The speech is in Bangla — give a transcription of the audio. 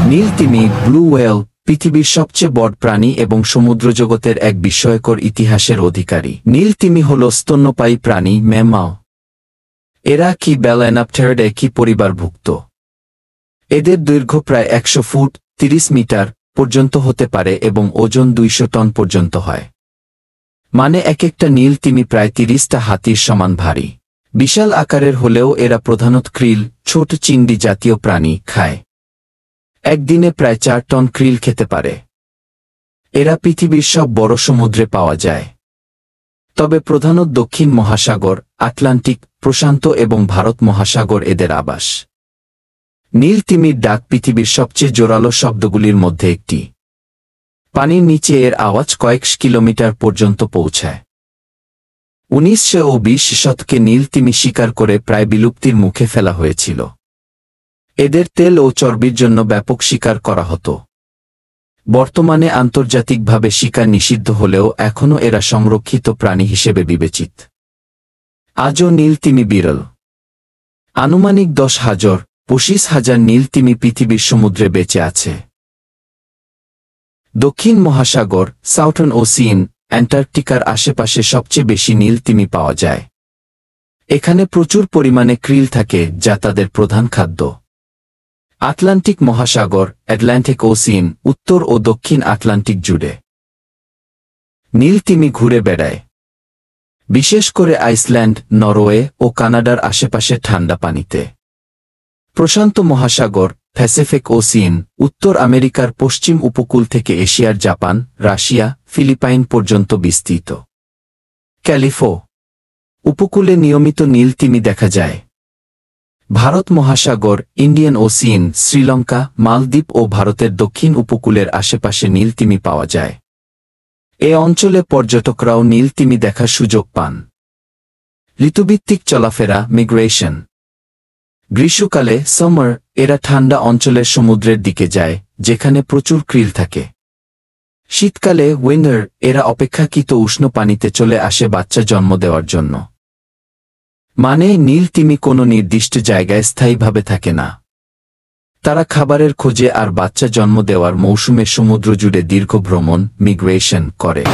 নীল তিমি, ব্লু ওয়েল, পৃথিবীর সবচেয়ে বড় প্রাণী এবং সমুদ্রজগতের এক বিস্ময়কর ইতিহাসের অধিকারী। নীল তিমি হল স্তন্যপায়ী প্রাণী, ম্যামাও। এরা কি ব্যালাইনাপটেরিডে কি পরিবারভুক্ত। এদের দৈর্ঘ্য প্রায় 100 ফুট 30 মিটার পর্যন্ত হতে পারে এবং ওজন 200 টন পর্যন্ত হয়। মানে এক একটা নীল তিমি প্রায় 30টা হাতির সমান ভারী। বিশাল আকারের হলেও এরা প্রধানত krill, ছোট চিংড়ি জাতীয় প্রাণী খায়। একদিনে প্রায় 4 টন krill খেতে পারে। এরা পৃথিবীর সব বড় সমুদ্রে পাওয়া যায়, তবে প্রধানত দক্ষিণ মহাসাগর, আটলান্টিক, প্রশান্ত এবং ভারত মহাসাগর এদের আবাস। নীল তিমির ডাক পৃথিবীর সবচেয়ে জোরালো শব্দগুলির মধ্যে একটি। পানির নিচে এর আওয়াজ কয়েক কিলোমিটার পর্যন্ত পৌঁছায়। 19 ও 20 শতকে নীল তিমি শিকার করে প্রায় বিলুপ্তির মুখে ফেলা হয়েছিল। এদের তেল ও চর্বির জন্য ব্যাপক শিকার করা হতো। বর্তমানে আন্তর্জাতিকভাবে শিকার নিষিদ্ধ হলেও এখনও এরা সংরক্ষিত প্রাণী হিসেবে বিবেচিত। আজও নীল তিমি বিরল। আনুমানিক 10,000-25,000 নীল তিমি পৃথিবীর সমুদ্রে বেঁচে আছে। দক্ষিণ মহাসাগর, সাউথার্ন ওসিয়ান, অ্যান্টার্কটিকার আশেপাশে সবচেয়ে বেশি নীল তিমি পাওয়া যায়। এখানে প্রচুর পরিমাণে krill থাকে, যা তাদের প্রধান খাদ্য। আটলান্টিক মহাসাগর, অ্যাটলান্টিক ওসিয়ান, উত্তর ও দক্ষিণ আটলান্টিক জুড়ে নীল তিমি ঘুরে বেড়ায়, বিশেষ করে আইসল্যান্ড, নরওয়ে ও কানাডার আশেপাশে ঠান্ডা পানিতে। প্রশান্ত মহাসাগর, প্যাসিফিক ওসিয়ান, উত্তর আমেরিকার পশ্চিম উপকূল থেকে এশিয়ার জাপান, রাশিয়া, ফিলিপাইন পর্যন্ত বিস্তৃত। ক্যালিফো উপকূলে নিয়মিত নীল তিমি দেখা যায়। ভারত মহাসাগর, ইন্ডিয়ান ওসিয়ান, শ্রীলঙ্কা, মালদ্বীপ ও ভারতের দক্ষিণ উপকূলের আশেপাশে নীল তিমি পাওয়া যায়। এ অঞ্চলে পর্যটকরাও নীল তিমি দেখার সুযোগ পান। ঋতুভিত্তিক চলাফেরা, মিগ্রেশন। গ্রীষ্মকালে, সামার, এরা ঠান্ডা অঞ্চলের সমুদ্রের দিকে যায়, যেখানে প্রচুর krill থাকে। শীতকালে, উইন্টার, এরা অপেক্ষাকৃত উষ্ণ পানিতে চলে আসে বাচ্চা জন্ম দেওয়ার জন্য। মানে নীল তিমি কোনো নির্দিষ্ট জায়গায় স্থায়ীভাবে থাকে না। তারা খাবারের খোঁজে আর বাচ্চা জন্ম দেওয়ার মৌসুমে সমুদ্র জুড়ে দীর্ঘ ভ্রমণ, মিগ্রেশন করে।